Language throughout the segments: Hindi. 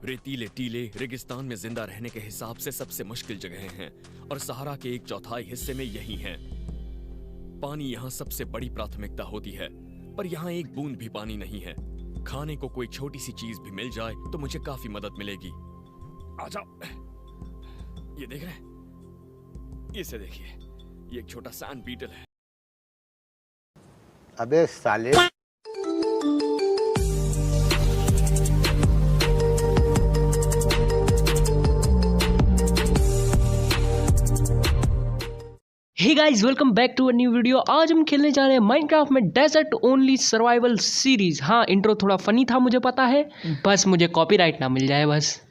रेतीले टीले रेगिस्तान में जिंदा रहने के हिसाब से सबसे मुश्किल जगहें हैं और सहारा के 1/4 हिस्से में यही हैं। पानी यहाँ सबसे बड़ी प्राथमिकता होती है, पर यहाँ एक बूंद भी पानी नहीं है। खाने को कोई छोटी सी चीज भी मिल जाए तो मुझे काफी मदद मिलेगी। आ जाओ, ये देख रहे हैं? इसे देखिए, ये एक छोटा सैंड बीटल है। अबे साले, hey guys, welcome back to a new video. आज हम खेलने जा रहे हैं माइनक्राफ्ट में डेजर्ट ओनली सर्वाइवल सीरीज। हाँ, इंट्रो थोड़ा फनी था, मुझे पता है, बस मुझे कॉपीराइट ना मिल जाए बस।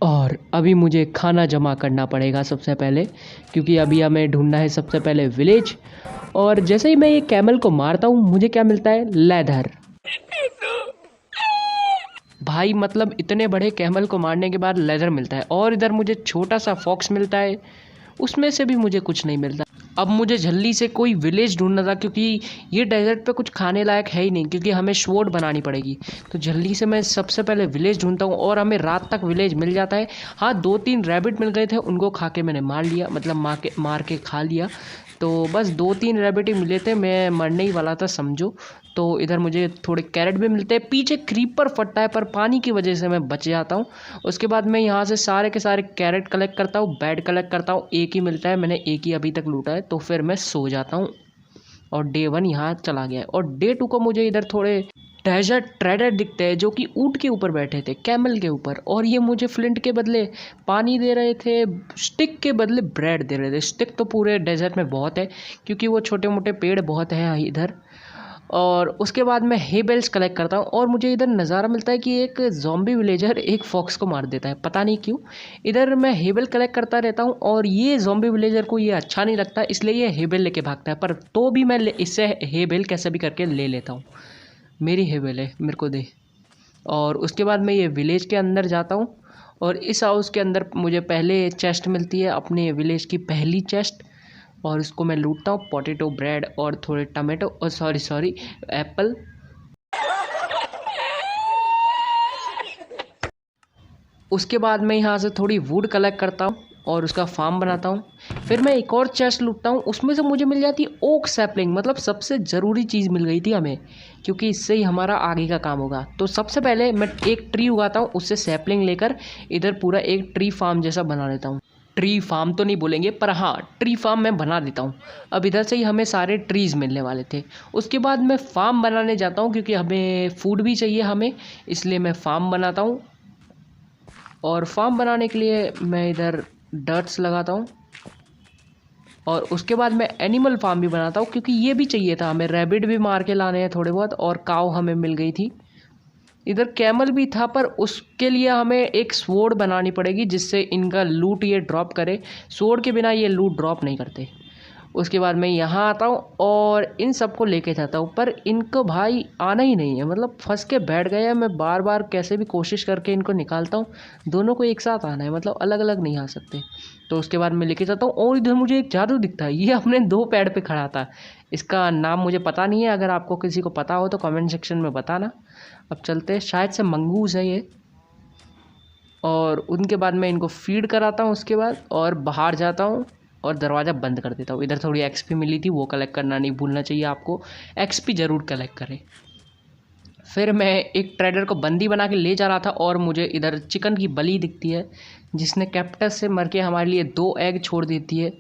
और अभी मुझे खाना जमा करना पड़ेगा सबसे पहले, क्योंकि अभी हमें ढूंढना है सबसे पहले विलेज। और जैसे ही मैं ये कैमल को मारता हूँ मुझे क्या मिलता है? लेदर। भाई मतलब इतने बड़े कैमल को मारने के बाद लेदर मिलता है। और इधर मुझे छोटा सा फॉक्स मिलता है, उसमें से भी मुझे कुछ नहीं मिलता। अब मुझे जल्दी से कोई विलेज ढूंढना था, क्योंकि ये डेजर्ट पे कुछ खाने लायक है ही नहीं, क्योंकि हमें स्वॉर्ड बनानी पड़ेगी। तो जल्दी से मैं सबसे पहले विलेज ढूंढता हूँ। और हमें रात तक विलेज मिल जाता है। हाँ, 2-3 रैबिट मिल गए थे, उनको खा के मैंने मार लिया, मतलब मार के खा लिया। तो बस 2-3 रैबिट ही मिले थे, मैं मरने ही वाला था समझो। तो इधर मुझे थोड़े कैरेट भी मिलते हैं। पीछे क्रीपर फटता है, पर पानी की वजह से मैं बच जाता हूँ। उसके बाद मैं यहाँ से सारे के सारे कैरेट कलेक्ट करता हूँ, बेड कलेक्ट करता हूँ। एक ही मिलता है, मैंने एक ही अभी तक लूटा है। तो फिर मैं सो जाता हूँ और डे 1 यहाँ चला गया है। और डे 2 को मुझे इधर थोड़े डेजर्ट ट्रेडर दिखते हैं, जो कि ऊंट के ऊपर बैठे थे, कैमल के ऊपर। और ये मुझे फ्लिंट के बदले पानी दे रहे थे, स्टिक के बदले ब्रेड दे रहे थे। स्टिक तो पूरे डेजर्ट में बहुत है, क्योंकि वो छोटे मोटे पेड़ बहुत हैं इधर। और उसके बाद मैं हे बेल्स कलेक्ट करता हूँ। और मुझे इधर नज़ारा मिलता है कि एक ज़ॉम्बी विलेजर एक फॉक्स को मार देता है, पता नहीं क्यों। इधर मैं हे बेल कलेक्ट करता रहता हूँ, और ये ज़ॉम्बी विलेजर को ये अच्छा नहीं लगता, इसलिए ये हे बेल लेके भागता है। पर तो भी मैं इससे हे बेल कैसे भी करके ले लेता हूँ। मेरी हे बेल है, मेरे को दे। और उसके बाद मैं ये विलेज के अंदर जाता हूँ। और इस हाउस के अंदर मुझे पहले चेस्ट मिलती है, अपने विलेज की पहली चेस्ट। और इसको मैं लूटता हूँ, पोटैटो, ब्रेड और थोड़े टमाटो, और सॉरी एप्पल। उसके बाद मैं यहाँ से थोड़ी वुड कलेक्ट करता हूँ और उसका फार्म बनाता हूँ। फिर मैं एक और चेस्ट लूटता हूँ, उसमें से मुझे मिल जाती है ओक सैपलिंग, मतलब सबसे ज़रूरी चीज़ मिल गई थी हमें, क्योंकि इससे ही हमारा आगे का काम होगा। तो सबसे पहले मैं एक ट्री उगाता हूँ, उससे सैपलिंग लेकर इधर पूरा एक ट्री फार्म जैसा बना लेता हूँ। ट्री फार्म तो नहीं बोलेंगे, पर हाँ, ट्री फार्म मैं बना देता हूँ। अब इधर से ही हमें सारे ट्रीज़ मिलने वाले थे। उसके बाद मैं फार्म बनाने जाता हूँ, क्योंकि हमें फूड भी चाहिए हमें, इसलिए मैं फार्म बनाता हूँ। और फार्म बनाने के लिए मैं इधर डर्ट्स लगाता हूँ। और उसके बाद मैं एनिमल फार्म भी बनाता हूँ, क्योंकि ये भी चाहिए था हमें। रैबिट भी मार के लाने हैं थोड़े बहुत, और काव हमें मिल गई थी। इधर कैमल भी था, पर उसके लिए हमें एक स्वॉर्ड बनानी पड़ेगी, जिससे इनका लूट ये ड्रॉप करे। स्वॉर्ड के बिना ये लूट ड्रॉप नहीं करते। उसके बाद मैं यहाँ आता हूँ और इन सबको लेके जाता हूँ, पर इनको भाई आना ही नहीं है, मतलब फंस के बैठ गए हैं। मैं बार बार कैसे भी कोशिश करके इनको निकालता हूँ, दोनों को एक साथ आना है, मतलब अलग अलग नहीं आ सकते। तो उसके बाद मैं लेके जाता हूँ। और इधर मुझे एक जादू दिखता है, ये अपने 2 पैर पे खड़ा था। इसका नाम मुझे पता नहीं है, अगर आपको किसी को पता हो तो कमेंट सेक्शन में बताना। अब चलते हैं, शायद से मंगूस है ये। और उनके बाद मैं इनको फीड कराता हूँ उसके बाद, और बाहर जाता हूँ और दरवाज़ा बंद कर देता हूँ। इधर थोड़ी एक्सपी मिली थी, वो कलेक्ट करना नहीं भूलना चाहिए आपको। एक्सपी ज़रूर कलेक्ट करें। फिर मैं एक ट्रेडर को बंदी बना के ले जा रहा था, और मुझे इधर चिकन की बलि दिखती है, जिसने कैप्टस से मर के हमारे लिए 2 एग छोड़ देती है,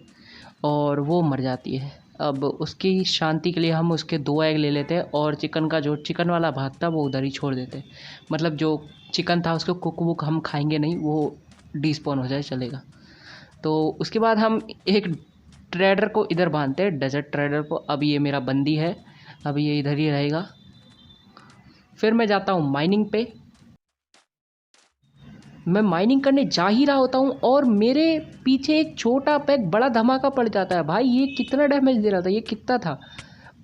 और वो मर जाती है। अब उसकी शांति के लिए हम उसके 2 एग ले लेते हैं, और चिकन का जो चिकन वाला भाग था वो उधर ही छोड़ देते हैं। मतलब जो चिकन था उसको कुक वुक हम खाएंगे नहीं, वो डिस्पॉन हो जाए चलेगा। तो उसके बाद हम एक ट्रेडर को इधर बांधते हैं, डेजर्ट ट्रेडर को। अब ये मेरा बंदी है, अब ये इधर ही रहेगा। फिर मैं जाता हूँ माइनिंग पे। मैं माइनिंग करने जा ही रहा होता हूँ, और मेरे पीछे एक छोटा पैक बड़ा धमाका पड़ जाता है। भाई ये कितना डैमेज दे रहा था, ये कितना था,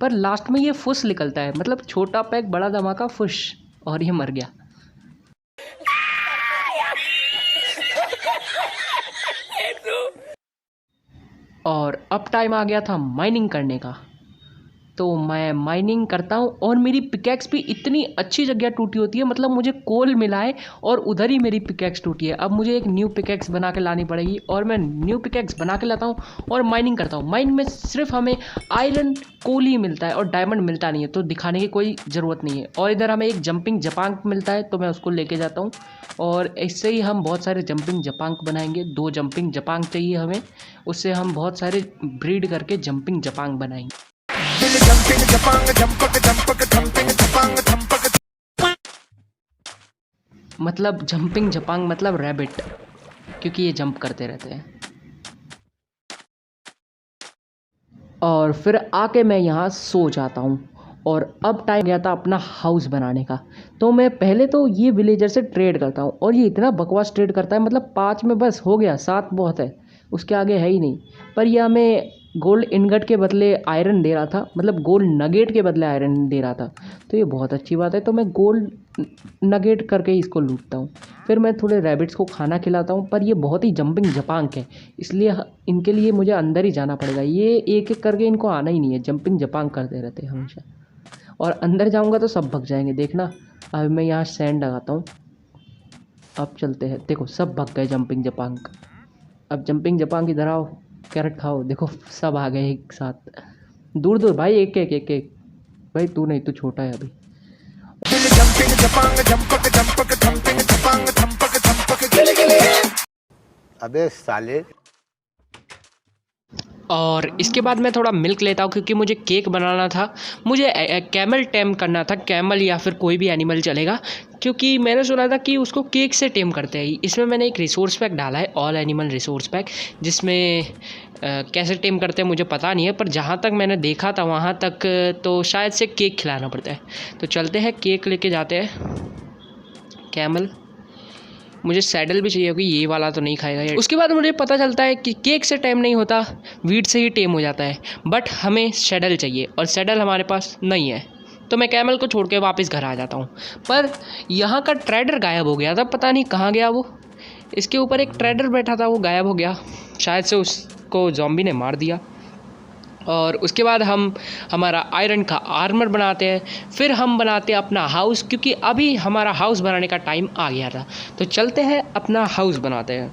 पर लास्ट में ये फुस निकलता है, मतलब छोटा पैक बड़ा धमाका फुश, और ये मर गया। और अब टाइम आ गया था माइनिंग करने का। तो मैं माइनिंग करता हूँ और मेरी पिकैक्स भी इतनी अच्छी जगह टूटी होती है, मतलब मुझे कोल मिला है और उधर ही मेरी पिकैक्स टूटी है। अब मुझे एक न्यू पिकैक्स बना के लानी पड़ेगी और मैं न्यू पिकैक्स बना के लाता हूँ और माइनिंग करता हूँ। माइन में सिर्फ हमें आयरन कोल ही मिलता है और डायमंड मिलता नहीं है, तो दिखाने की कोई ज़रूरत नहीं है। और इधर हमें एक जंपिंग जपांग मिलता है, तो मैं उसको लेके जाता हूँ और इससे ही हम बहुत सारे जंपिंग जपांग बनाएंगे। 2 जंपिंग जपांग चाहिए हमें, उससे हम बहुत सारे ब्रीड करके जंपिंग जपांग बनाएंगे। मतलब जंपिंग जपांग मतलब रैबिट, क्योंकि ये जंप करते रहते हैं। और फिर आके मैं यहाँ सो जाता हूँ और अब टाइम गया था अपना हाउस बनाने का। तो मैं पहले तो ये विलेजर से ट्रेड करता हूँ और ये इतना बकवास ट्रेड करता है, मतलब 5 में बस हो गया, 7 बहुत है, उसके आगे है ही नहीं। पर यह हमें गोल्ड इनगट के बदले आयरन दे रहा था, मतलब गोल्ड नगेट के बदले आयरन दे रहा था, तो ये बहुत अच्छी बात है। तो मैं गोल्ड नगेट करके ही इसको लूटता हूँ। फिर मैं थोड़े रैबिट्स को खाना खिलाता हूँ, पर ये बहुत ही जंपिंग जपांक है, इसलिए इनके लिए मुझे अंदर ही जाना पड़ेगा। ये एक एक करके इनको आना ही नहीं है, जंपिंग जपांग करते रहते हैं हमेशा। और अंदर जाऊँगा तो सब भग जाएंगे, देखना। अब मैं यहाँ सैंड लगाता हूँ। अब चलते हैं, देखो सब भग गए जंपिंग जपांग। अब जंपिंग जपांग इधर आओ, कैरेट खाओ, देखो सब आ गए एक साथ। दूर दूर भाई, एक एक एक एक। भाई तू नहीं, तू छोटा है अभी। अबे साले। और इसके बाद मैं थोड़ा मिल्क लेता हूँ क्योंकि मुझे केक बनाना था। मुझे कैमल टेम करना था, कैमल या फिर कोई भी एनिमल चलेगा, क्योंकि मैंने सुना था कि उसको केक से टेम करते हैं। इसमें मैंने एक रिसोर्स पैक डाला है, ऑल एनिमल रिसोर्स पैक, जिसमें कैसे टेम करते हैं मुझे पता नहीं है, पर जहाँ तक मैंने देखा था वहाँ तक तो शायद से केक खिलाना पड़ता है। तो चलते हैं, केक लेके जाते हैं। कैमल, मुझे सैडल भी चाहिए क्योंकि ये वाला तो नहीं खाएगा ये। उसके बाद मुझे पता चलता है कि केक से टेम नहीं होता, वीट से ही टेम हो जाता है। बट हमें सैडल चाहिए और सैडल हमारे पास नहीं है, तो मैं कैमल को छोड़ के वापस घर आ जाता हूँ। पर यहाँ का ट्रेडर गायब हो गया था, पता नहीं कहाँ गया वो। इसके ऊपर एक ट्रेडर बैठा था, वो गायब हो गया, शायद से उसको ज़ॉम्बी ने मार दिया। और उसके बाद हम हमारा आयरन का आर्मर बनाते हैं, फिर हम बनाते हैं अपना हाउस, क्योंकि अभी हमारा हाउस बनाने का टाइम आ गया था। तो चलते हैं अपना हाउस बनाते हैं।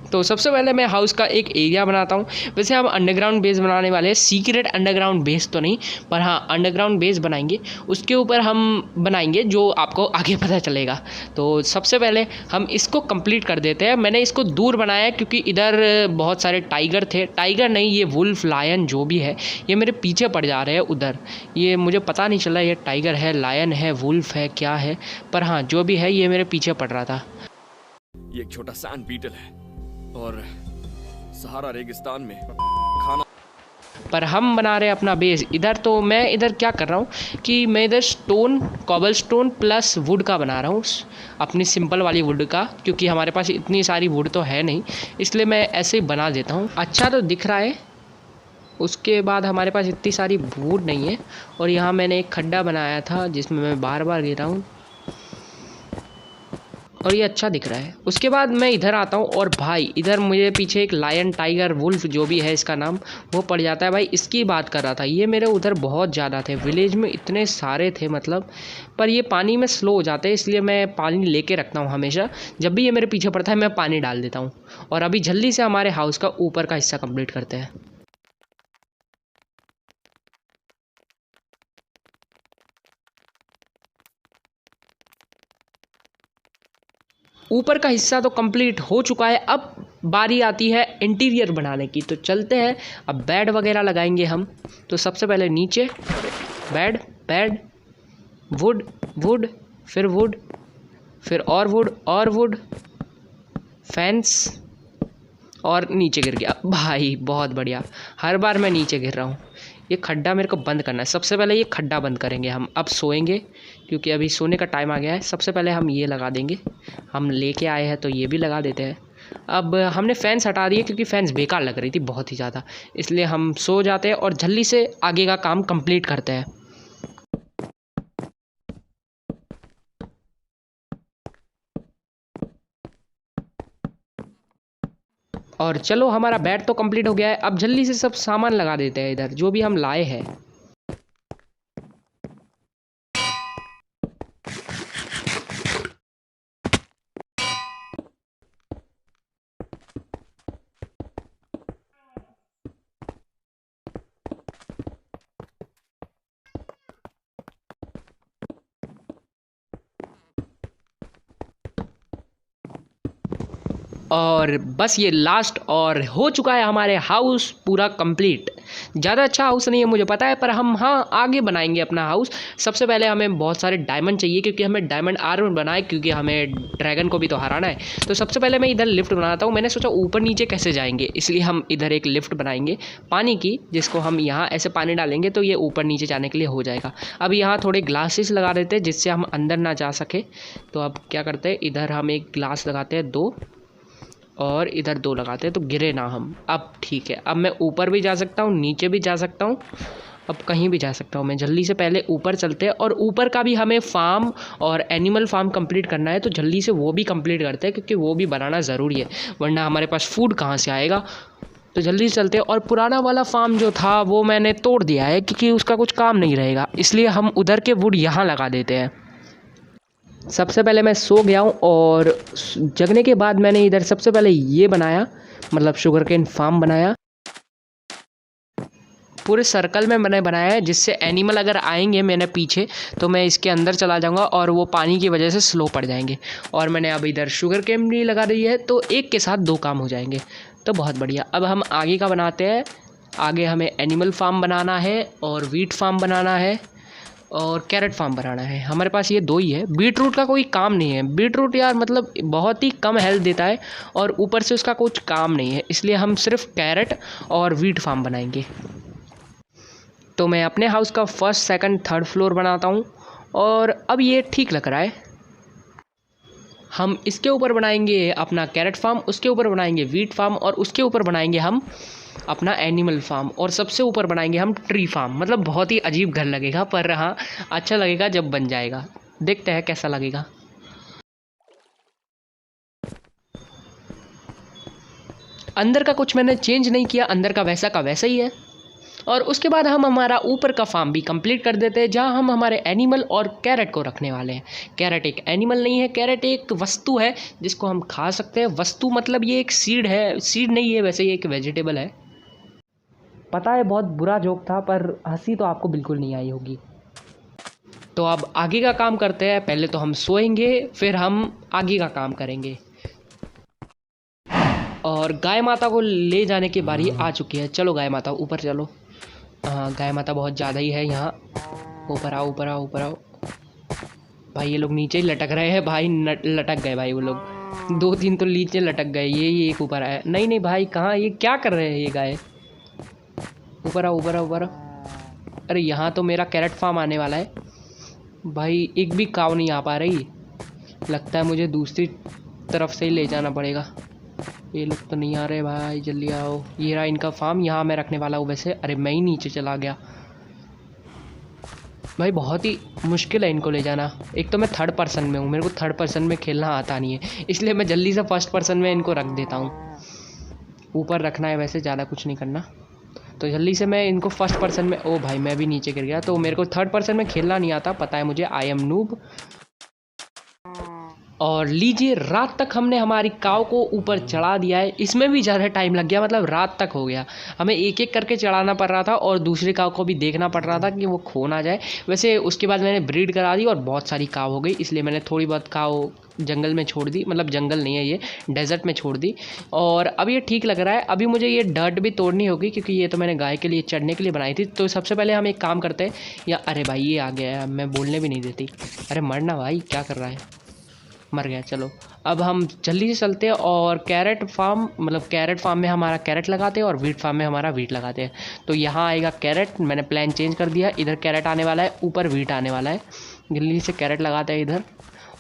तो सबसे पहले मैं हाउस का एक एरिया बनाता हूँ। वैसे हम अंडरग्राउंड बेस बनाने वाले हैं, सीक्रेट अंडरग्राउंड बेस तो नहीं, पर हाँ अंडरग्राउंड बेस बनाएंगे। उसके ऊपर हम बनाएंगे जो आपको आगे पता चलेगा। तो सबसे पहले हम इसको कंप्लीट कर देते हैं। मैंने इसको दूर बनाया है क्योंकि इधर बहुत सारे टाइगर थे, टाइगर नहीं, ये वुल्फ लायन जो भी है, ये मेरे पीछे पड़ जा रहे हैं उधर। ये मुझे पता नहीं चला ये टाइगर है, लायन है, वुल्फ है, क्या है, पर हाँ जो भी है ये मेरे पीछे पड़ रहा था। ये एक छोटा सैंड बीटल है और सहारा रेगिस्तान में खाना। पर हम बना रहे हैं अपना बेस इधर। तो मैं इधर क्या कर रहा हूँ कि मैं इधर stone, cobble stone plus would का बना रहा हूँ, अपनी सिंपल वाली वुड का, क्योंकि हमारे पास इतनी सारी वुड तो है नहीं, इसलिए मैं ऐसे ही बना देता हूँ। अच्छा तो दिख रहा है। उसके बाद हमारे पास इतनी सारी वुड नहीं है और यहाँ मैंने एक खड्डा बनाया था जिसमें मैं बार बार गिरा हूँ और ये अच्छा दिख रहा है। उसके बाद मैं इधर आता हूँ और भाई इधर मुझे पीछे एक लायन, टाइगर, वुल्फ जो भी है इसका नाम, वो पड़ जाता है। भाई इसकी बात कर रहा था, ये मेरे उधर बहुत ज़्यादा थे, विलेज में इतने सारे थे मतलब। पर ये पानी में स्लो हो जाते हैं, इसलिए मैं पानी लेके रखता हूँ हमेशा। जब भी ये मेरे पीछे पड़ता है मैं पानी डाल देता हूँ। और अभी जल्दी से हमारे हाउस का ऊपर का हिस्सा कंप्लीट करते हैं। ऊपर का हिस्सा तो कंप्लीट हो चुका है, अब बारी आती है इंटीरियर बनाने की। तो चलते हैं, अब बेड वगैरह लगाएंगे हम। तो सबसे पहले नीचे बेड, बेड, वुड, वुड, फिर वुड, फिर और वुड और वुड, फैंस, और नीचे गिर गया भाई, बहुत बढ़िया। हर बार मैं नीचे गिर रहा हूँ। ये खड्डा मेरे को बंद करना है। सबसे पहले ये खड्डा बंद करेंगे हम। अब सोएंगे क्योंकि अभी सोने का टाइम आ गया है। सबसे पहले हम ये लगा देंगे, हम लेके आए हैं तो ये भी लगा देते हैं। अब हमने फैंस हटा दिए क्योंकि फैंस बेकार लग रही थी बहुत ही ज़्यादा, इसलिए हम सो जाते हैं और जल्दी से आगे का काम कंप्लीट करते हैं। और चलो हमारा बेड तो कंप्लीट हो गया है। अब जल्दी से सब सामान लगा देते हैं इधर जो भी हम लाए हैं। और बस ये लास्ट और हो चुका है हमारे हाउस पूरा कंप्लीट। ज़्यादा अच्छा हाउस नहीं है मुझे पता है, पर हम हाँ आगे बनाएंगे अपना हाउस। सबसे पहले हमें बहुत सारे डायमंड चाहिए क्योंकि हमें डायमंड आर्मर बनाना है, क्योंकि हमें ड्रैगन को भी तो हराना है। तो सबसे पहले मैं इधर लिफ्ट बनाता हूँ। मैंने सोचा ऊपर नीचे कैसे जाएंगे, इसलिए हम इधर एक लिफ्ट बनाएंगे पानी की, जिसको हम यहाँ ऐसे पानी डालेंगे तो ये ऊपर नीचे जाने के लिए हो जाएगा। अब यहाँ थोड़े ग्लासेस लगा देते हैं जिससे हम अंदर ना जा सके। तो अब क्या करते हैं, इधर हम एक ग्लास लगाते हैं 2 और इधर 2 लगाते हैं तो गिरे ना हम। अब ठीक है, अब मैं ऊपर भी जा सकता हूँ, नीचे भी जा सकता हूँ, अब कहीं भी जा सकता हूँ मैं। जल्दी से पहले ऊपर चलते हैं, और ऊपर का भी हमें फार्म और एनिमल फार्म कंप्लीट करना है। तो जल्दी से वो भी कंप्लीट करते हैं क्योंकि वो भी बनाना ज़रूरी है, वरना हमारे पास फूड कहाँ से आएगा। तो जल्दी से चलते हैं। और पुराना वाला फार्म जो था वो मैंने तोड़ दिया है क्योंकि उसका कुछ काम नहीं रहेगा, इसलिए हम उधर के वुड यहाँ लगा देते हैं। सबसे पहले मैं सो गया हूँ और जगने के बाद मैंने इधर सबसे पहले ये बनाया, मतलब शुगर केन फार्म बनाया। पूरे सर्कल में मैंने बनाया है जिससे एनिमल अगर आएंगे मैंने पीछे तो मैं इसके अंदर चला जाऊंगा और वो पानी की वजह से स्लो पड़ जाएंगे। और मैंने अब इधर शुगर केन भी लगा दी है, तो एक के साथ 2 काम हो जाएंगे। तो बहुत बढ़िया। अब हम आगे का बनाते हैं। आगे हमें एनिमल फार्म बनाना है और वीट फार्म बनाना है और कैरेट फार्म बनाना है। हमारे पास ये 2 ही है। बीट रूट का कोई काम नहीं है। बीट रूट यार मतलब बहुत ही कम हेल्थ देता है और ऊपर से उसका कुछ काम नहीं है, इसलिए हम सिर्फ कैरेट और वीट फार्म बनाएंगे। तो मैं अपने हाउस का 1st, 2nd, 3rd फ्लोर बनाता हूँ और अब ये ठीक लग रहा है। हम इसके ऊपर बनाएंगे अपना कैरेट फार्म, उसके ऊपर बनाएंगे वीट फार्म और उसके ऊपर बनाएंगे हम अपना एनिमल फार्म, और सबसे ऊपर बनाएंगे हम ट्री फार्म। मतलब बहुत ही अजीब घर लगेगा, पर हाँ अच्छा लगेगा जब बन जाएगा। देखते हैं कैसा लगेगा। अंदर का कुछ मैंने चेंज नहीं किया, अंदर का वैसा ही है। और उसके बाद हम हमारा ऊपर का फार्म भी कंप्लीट कर देते हैं, जहां हम हमारे एनिमल और कैरेट को रखने वाले हैं। कैरेट एक एनिमल नहीं है, कैरेट एक वस्तु है जिसको हम खा सकते हैं। वस्तु मतलब ये एक सीड है, सीड नहीं है वैसे, ये एक वेजिटेबल है। पता है बहुत बुरा जोक था, पर हंसी तो आपको बिल्कुल नहीं आई होगी। तो अब आगे का काम करते हैं। पहले तो हम सोएंगे, फिर हम आगे का काम करेंगे। और गाय माता को ले जाने की बारी आ चुकी है। चलो गाय माता ऊपर चलो। हाँ गाय माता बहुत ज़्यादा ही है यहाँ। ऊपर आओ, ऊपर आओ, ऊपर आओ। भाई ये लोग नीचे ही लटक रहे हैं भाई, लटक गए भाई वो लोग। 2-3 तो नीचे लटक गए, ये एक ऊपर आया। नहीं नहीं भाई कहाँ, ये क्या कर रहे हैं ये गाय। ऊपर आओ, ऊपर आओ, ऊपर आओ। अरे यहाँ तो मेरा कैरेट फार्म आने वाला है भाई, एक भी काव नहीं आ पा रही। लगता है मुझे दूसरी तरफ से ही ले जाना पड़ेगा। ये लोग तो नहीं आ रहे भाई, जल्दी आओ। ये रहा इनका फार्म, यहाँ मैं रखने वाला हूँ वैसे। अरे मैं ही नीचे चला गया भाई, बहुत ही मुश्किल है इनको ले जाना। एक तो मैं 3rd पर्सन में हूँ, मेरे को 3rd पर्सन में खेलना आता नहीं है, इसलिए मैं जल्दी से 1st पर्सन में इनको रख देता हूँ। ऊपर रखना है वैसे, ज़्यादा कुछ नहीं करना। तो जल्दी से मैं इनको 1st पर्सन में, ओ भाई मैं भी नीचे गिर गया। तो मेरे को 3rd पर्सन में खेलना नहीं आता, पता है मुझे, आई एम नूब। और लीजिए रात तक हमने हमारी काव को ऊपर चढ़ा दिया है। इसमें भी ज़्यादा टाइम लग गया, मतलब रात तक हो गया। हमें एक एक करके चढ़ाना पड़ रहा था और दूसरी काव को भी देखना पड़ रहा था कि वो खो ना जाए। वैसे उसके बाद मैंने ब्रीड करा दी और बहुत सारी काव हो गई, इसलिए मैंने थोड़ी बहुत काव जंगल में छोड़ दी। मतलब जंगल नहीं है ये, डेजर्ट में छोड़ दी। और अब ये ठीक लग रहा है। अभी मुझे ये डर्ट भी तोड़नी होगी क्योंकि ये तो मैंने गाय के लिए चढ़ने के लिए बनाई थी। तो सबसे पहले हम एक काम करते हैं, या अरे भाई ये आ गया है, मैं बोलने भी नहीं देती। अरे मरना भाई, क्या कर रहा है, मर गया। चलो अब हम जल्दी से चलते हैं और कैरेट फार्म, मतलब कैरेट फार्म में हमारा कैरेट लगाते हैं और वीट फार्म में हमारा वीट लगाते हैं। तो यहाँ आएगा कैरेट, मैंने प्लान चेंज कर दिया। इधर कैरेट आने वाला है, ऊपर वीट आने वाला है। जल्दी से कैरेट लगाते हैं इधर।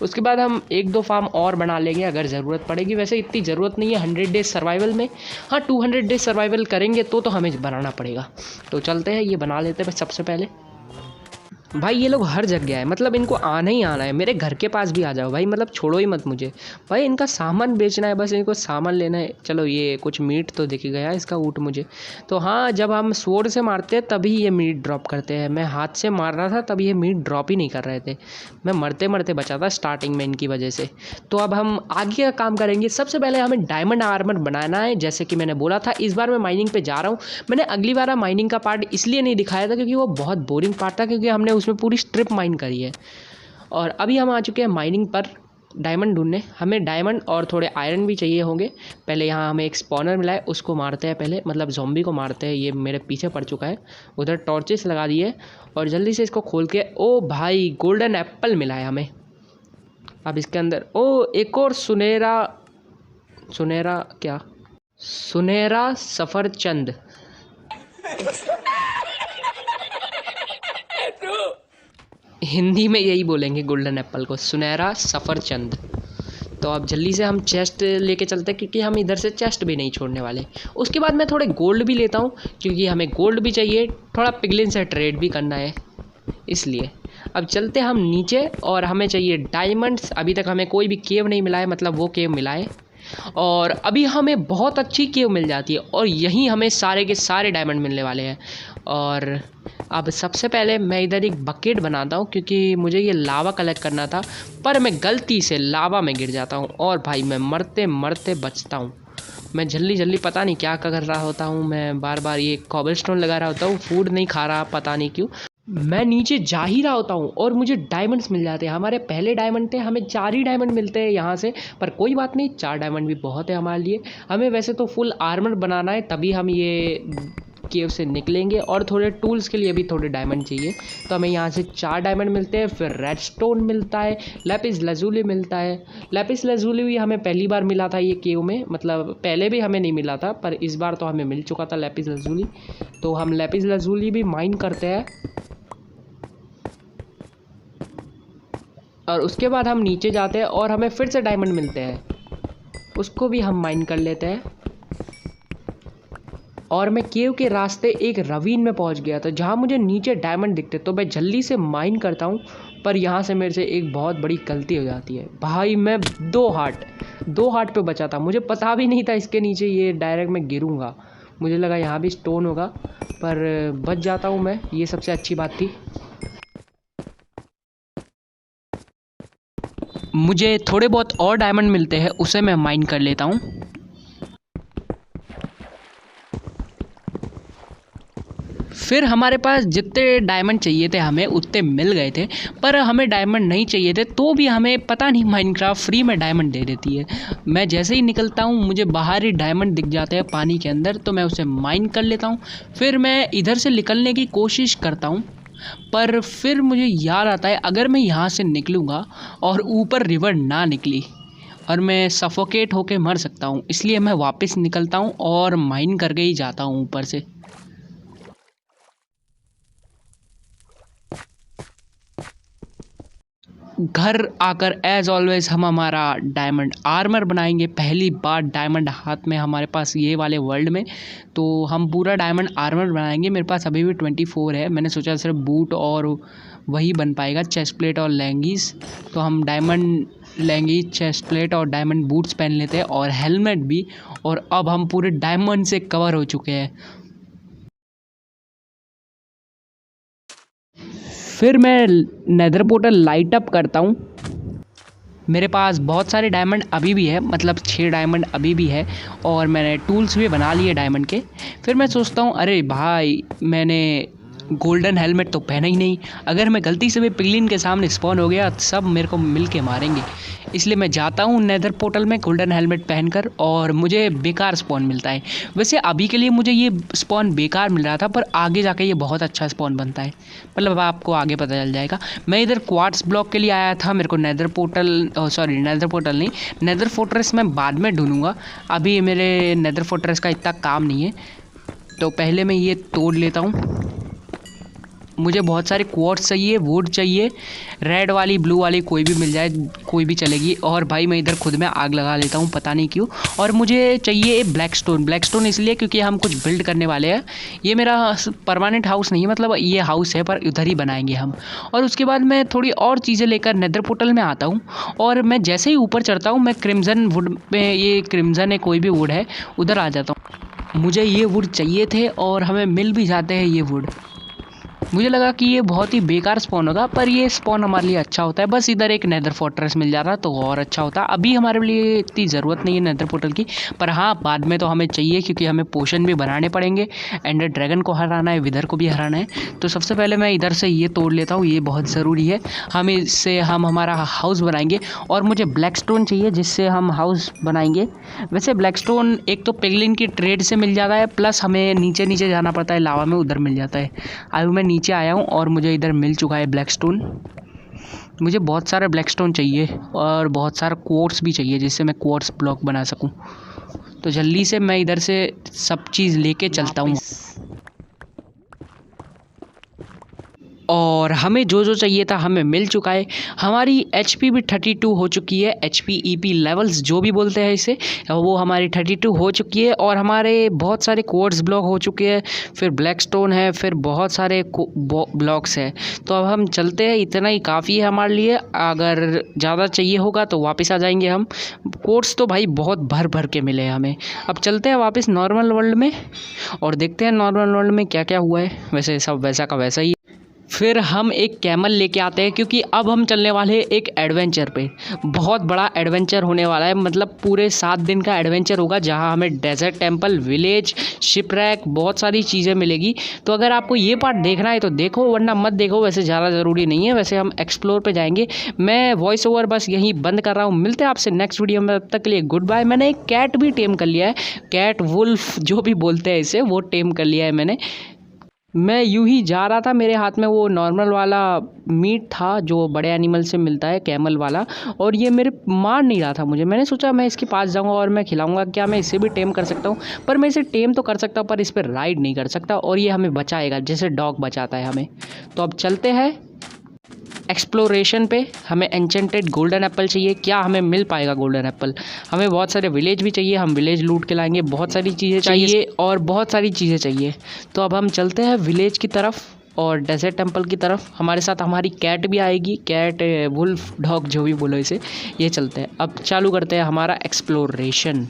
उसके बाद हम 1-2 फार्म और बना लेंगे अगर ज़रूरत पड़ेगी। वैसे इतनी ज़रूरत नहीं है 100 डेज सर्वाइवल में। हाँ 200 डेज सर्वाइवल करेंगे तो हमें बनाना पड़ेगा। तो चलते हैं, ये बना लेते हैं सबसे पहले। भाई ये लोग हर जगह है, मतलब इनको आना ही आना है। मेरे घर के पास भी आ जाओ भाई, मतलब छोड़ो ही मत मुझे। भाई इनका सामान बेचना है, बस इनको सामान लेना है। चलो ये कुछ मीट तो दिख गया इसका ऊँट मुझे। तो हाँ, जब हम स्वॉर्ड से मारते हैं तभी ये मीट ड्रॉप करते हैं। मैं हाथ से मार रहा था तब ये मीट ड्रॉप ही नहीं कर रहे थे। मैं मरते मरते बचा था स्टार्टिंग में इनकी वजह से। तो अब हम आगे का काम करेंगे। सबसे पहले हमें डायमंड आर्मर बनाना है, जैसे कि मैंने बोला था। इस बार मैं माइनिंग पे जा रहा हूँ। मैंने अगली बार माइनिंग का पार्ट इसलिए नहीं दिखाया था क्योंकि वो बहुत बोरिंग पार्ट था, क्योंकि हमने उसमें पूरी स्ट्रिप माइन करी है। और अभी हम आ चुके हैं माइनिंग पर डायमंड ढूंढने। हमें डायमंड और थोड़े आयरन भी चाहिए होंगे। पहले यहाँ हमें एक स्पॉनर मिला है, उसको मारते हैं पहले, मतलब ज़ॉम्बी को मारते हैं। ये मेरे पीछे पड़ चुका है। उधर टॉर्चेस लगा दिए और जल्दी से इसको खोल के, ओ भाई गोल्डन एप्पल मिला है हमें। अब इसके अंदर ओ एक और सुनहरा क्या, सुनहरा सफरचंद। हिंदी में यही बोलेंगे गोल्डन एप्पल को, सुनहरा सफरचंद। तो अब जल्दी से हम चेस्ट लेके चलते हैं, क्योंकि हम इधर से चेस्ट भी नहीं छोड़ने वाले। उसके बाद मैं थोड़े गोल्ड भी लेता हूँ, क्योंकि हमें गोल्ड भी चाहिए, थोड़ा पिगलिन से ट्रेड भी करना है इसलिए। अब चलते हम नीचे और हमें चाहिए डायमंड्स। अभी तक हमें कोई भी केव नहीं मिला है, मतलब वो केव मिला है। और अभी हमें बहुत अच्छी केव मिल जाती है और यहीं हमें सारे के सारे डायमंड मिलने वाले हैं। और अब सबसे पहले मैं इधर एक बकेट बनाता हूँ, क्योंकि मुझे ये लावा कलेक्ट करना था, पर मैं गलती से लावा में गिर जाता हूँ और भाई मैं मरते मरते बचता हूँ। मैं जल्दी जल्दी पता नहीं क्या कर रहा होता हूँ, मैं बार बार ये कॉबलस्टोन लगा रहा होता हूँ, फूड नहीं खा रहा, पता नहीं क्यों। मैं नीचे जा ही रहा होता हूँ और मुझे डायमंड्स मिल जाते हैं। हमारे पहले डायमंड थे, हमें 4 ही डायमंड मिलते हैं यहाँ से, पर कोई बात नहीं, 4 डायमंड भी बहुत है हमारे लिए। हमें वैसे तो फुल आर्मर बनाना है, तभी हम ये केव से निकलेंगे। और थोड़े टूल्स के लिए भी थोड़े डायमंड चाहिए। तो हमें यहाँ से 4 डायमंड मिलते हैं, फिर रेडस्टोन मिलता है, लैपिस लजूली मिलता है। लैपिस लजूली भी हमें पहली बार मिला था ये केव में, मतलब पहले भी हमें नहीं मिला था, पर इस बार तो हमें मिल चुका था लैपिस लजूली। तो हम लैपिस लजूली भी माइन करते हैं और उसके बाद हम नीचे जाते हैं और हमें फिर से डायमंड मिलते हैं, उसको भी हम माइन कर लेते हैं। और मैं केव के रास्ते एक ravine में पहुंच गया था, जहां मुझे नीचे डायमंड दिखते। तो मैं जल्दी से माइन करता हूं, पर यहां से मेरे से एक बहुत बड़ी गलती हो जाती है। भाई मैं 2 हार्ट पे बचा था, मुझे पता भी नहीं था इसके नीचे ये डायरेक्ट मैं गिरूंगा। मुझे लगा यहाँ भी स्टोन होगा, पर बच जाता हूँ मैं, ये सबसे अच्छी बात थी। मुझे थोड़े बहुत और डायमंड मिलते हैं, उसे मैं माइन कर लेता हूँ। फिर हमारे पास जितने डायमंड चाहिए थे हमें उतने मिल गए थे, पर हमें डायमंड नहीं चाहिए थे, तो भी हमें पता नहीं माइनक्राफ्ट फ्री में डायमंड दे देती है। मैं जैसे ही निकलता हूँ मुझे बाहर ही डायमंड दिख जाते हैं पानी के अंदर, तो मैं उसे माइन कर लेता हूँ। फिर मैं इधर से निकलने की कोशिश करता हूँ, पर फिर मुझे याद आता है अगर मैं यहाँ से निकलूँगा और ऊपर रिवर ना निकली और मैं सफोकेट होके मर सकता हूँ, इसलिए मैं वापस निकलता हूँ और माइन करके ही जाता हूँ ऊपर से। घर आकर एज ऑलवेज हम हमारा डायमंड आर्मर बनाएंगे। पहली बार डायमंड हाथ में हमारे पास ये वाले वर्ल्ड में, तो हम पूरा डायमंड आर्मर बनाएंगे। मेरे पास अभी भी 24 है, मैंने सोचा सिर्फ बूट और वही बन पाएगा, चेस्ट प्लेट और लेंगीज। तो हम डायमंड लेंगीज, चेस्ट प्लेट और डायमंड बूट्स पहन लेते हैं और हेलमेट भी। और अब हम पूरे डायमंड से कवर हो चुके हैं। फिर मैं नेदर पोर्टल लाइट अप करता हूँ। मेरे पास बहुत सारे डायमंड अभी भी है, मतलब 6 डायमंड अभी भी है, और मैंने टूल्स भी बना लिए डायमंड के। फिर मैं सोचता हूँ अरे भाई मैंने गोल्डन हेलमेट तो पहना ही नहीं, अगर मैं गलती से भी पिगलिन के सामने स्पॉन हो गया सब मेरे को मिल के मारेंगे। इसलिए मैं जाता हूँ नेदर पोर्टल में गोल्डन हेलमेट पहनकर, और मुझे बेकार स्पॉन मिलता है। वैसे अभी के लिए मुझे ये स्पॉन बेकार मिल रहा था, पर आगे जाके ये बहुत अच्छा स्पॉन बनता है, मतलब आपको आगे पता चल जाएगा। मैं इधर क्वार्ट्स ब्लॉक के लिए आया था, मेरे को नेदर पोर्टल नहीं, नेदर फोर्ट्रेस मैं बाद में ढूंढूंगा, अभी मेरे नेदर फोर्ट्रेस का इतना काम नहीं है। तो पहले मैं ये तोड़ लेता हूँ। मुझे बहुत सारे क्वार्ट्स चाहिए, वुड चाहिए, रेड वाली ब्लू वाली कोई भी मिल जाए, कोई भी चलेगी। और भाई मैं इधर खुद में आग लगा लेता हूँ, पता नहीं क्यों। और मुझे चाहिए ब्लैक स्टोन इसलिए क्योंकि हम कुछ बिल्ड करने वाले हैं। ये मेरा परमानेंट हाउस नहीं है, मतलब ये हाउस है पर उधर ही बनाएंगे हम। और उसके बाद मैं थोड़ी और चीज़ें लेकर नेदर पोर्टल में आता हूँ। और मैं जैसे ही ऊपर चढ़ता हूँ मैं क्रिम्जन वुड में, ये क्रिम्जन है कोई भी वुड है, उधर आ जाता हूँ। मुझे ये वुड चाहिए थे और हमें मिल भी जाते हैं ये वुड। मुझे लगा कि ये बहुत ही बेकार स्पॉन होगा, पर ये स्पॉन हमारे लिए अच्छा होता है। बस इधर एक नेदर फोर्ट्रेस मिल जाता तो और अच्छा होता। अभी हमारे लिए इतनी ज़रूरत नहीं है नेदर पोर्टल की, पर हाँ बाद में तो हमें चाहिए क्योंकि हमें पोशन भी बनाने पड़ेंगे, एंडर ड्रैगन को हराना है, विदर को भी हराना है। तो सबसे पहले मैं इधर से ये तोड़ लेता हूँ, ये बहुत ज़रूरी है। हम इससे हम हमारा हाउस बनाएंगे। और मुझे ब्लैक स्टोन चाहिए जिससे हम हाउस बनाएंगे। वैसे ब्लैक स्टोन एक तो पिगलिन की ट्रेड से मिल जाता है, प्लस हमें नीचे नीचे जाना पड़ता है लावा में, उधर मिल जाता है। अभी मैं नीचे आया हूँ और मुझे इधर मिल चुका है ब्लैक स्टोन। मुझे बहुत सारे ब्लैक स्टोन चाहिए और बहुत सारा क्वार्ट्स भी चाहिए जिससे मैं क्वार्ट्स ब्लॉक बना सकूं। तो जल्दी से मैं इधर से सब चीज़ लेके चलता हूँ। और हमें जो जो चाहिए था हमें मिल चुका है। हमारी HP भी 32 हो चुकी है। HP EP लेवल्स जो भी बोलते हैं इसे, वो हमारी 32 हो चुकी है। और हमारे बहुत सारे क्वार्ट्स ब्लॉक हो चुके हैं, फिर ब्लैक स्टोन है, फिर बहुत सारे ब्लॉक्स हैं। तो अब हम चलते हैं, इतना ही काफ़ी है हमारे लिए। अगर ज़्यादा चाहिए होगा तो वापस आ जाएंगे हम। क्वार्ट्स तो भाई बहुत भर भर के मिले हैं हमें। अब चलते हैं वापस नॉर्मल वर्ल्ड में और देखते हैं नॉर्मल वर्ल्ड में क्या क्या हुआ है। वैसे सब वैसा का वैसा ही। फिर हम एक कैमल लेके आते हैं क्योंकि अब हम चलने वाले हैं एक एडवेंचर पे। बहुत बड़ा एडवेंचर होने वाला है, मतलब पूरे 7 दिन का एडवेंचर होगा जहां हमें डेजर्ट टेम्पल, विलेज, शिपरैक, बहुत सारी चीज़ें मिलेगी। तो अगर आपको ये पार्ट देखना है तो देखो, वरना मत देखो, वैसे ज़्यादा ज़रूरी नहीं है। वैसे हम एक्सप्लोर पे जाएंगे। मैं वॉइस ओवर बस यहीं बंद कर रहा हूँ। मिलते हैं आपसे नेक्स्ट वीडियो में, तब तक के लिए गुड बाय। मैंने एक कैट भी टेम कर लिया है, कैट वुल्फ जो भी बोलते हैं इसे, वो टेम कर लिया है मैंने। मैं यूं ही जा रहा था, मेरे हाथ में वो नॉर्मल वाला मीट था जो बड़े एनिमल से मिलता है, कैमल वाला, और ये मेरे मार नहीं रहा था मुझे। मैंने सोचा मैं इसके पास जाऊंगा और मैं खिलाऊंगा, क्या मैं इसे भी टेम कर सकता हूँ। पर मैं इसे टेम तो कर सकता हूँ पर इस पर राइड नहीं कर सकता, और ये हमें बचाएगा जैसे डॉग बचाता है हमें। तो अब चलते हैं एक्सप्लोरेशन पे। हमें एन्चेंटेड गोल्डन एप्पल चाहिए। क्या हमें मिल पाएगा गोल्डन एप्पल? हमें बहुत सारे विलेज भी चाहिए, हम विलेज लूट के लाएंगे। बहुत सारी चीज़ें चाहिए और बहुत सारी चीज़ें चाहिए। तो अब हम चलते हैं विलेज की तरफ और डेजर्ट टेम्पल की तरफ। हमारे साथ हमारी कैट भी आएगी, कैट, वुल्फ, डॉग जो भी बोलो इसे। ये चलते हैं, अब चालू करते हैं हमारा एक्सप्लोरेशन।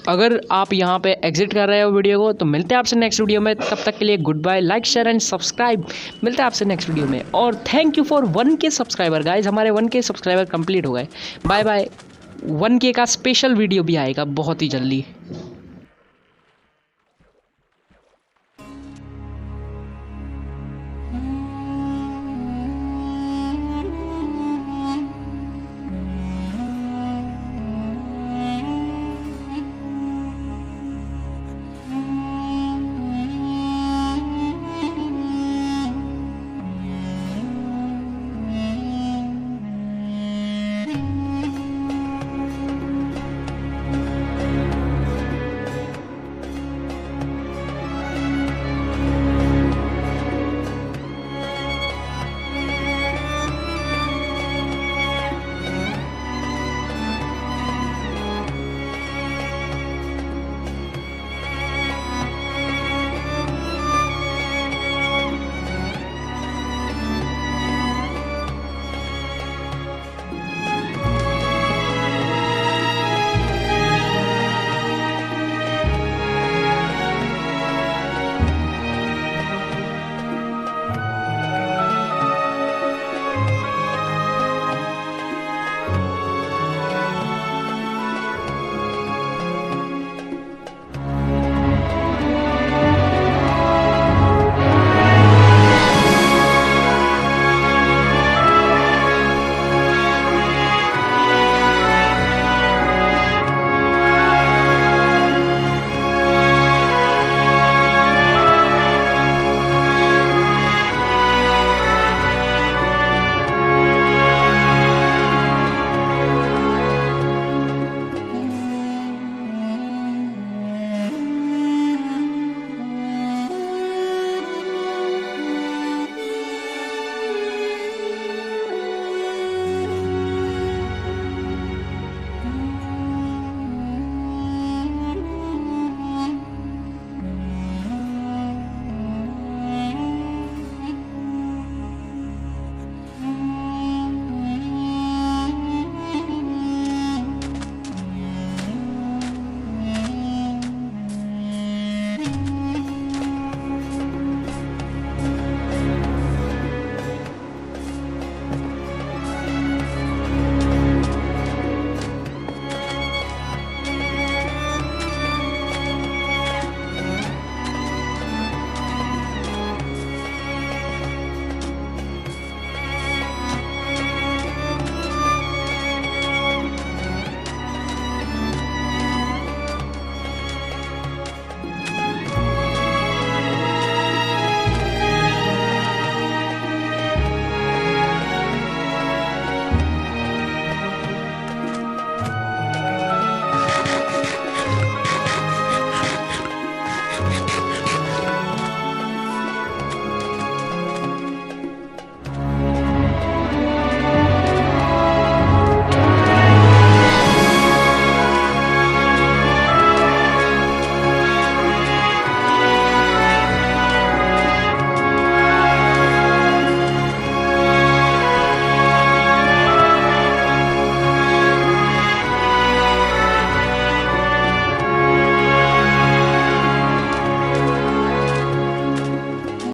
अगर आप यहाँ पे एग्जिट कर रहे हो वीडियो को तो मिलते हैं आपसे नेक्स्ट वीडियो में। तब तक के लिए good bye, like share and subscribe. मिलते हैं आपसे नेक्स्ट वीडियो में। और thank you for 1K subscriber guys. हमारे 1K सब्सक्राइबर कंप्लीट हो गए। Bye bye. 1K का स्पेशल वीडियो भी आएगा बहुत ही जल्दी।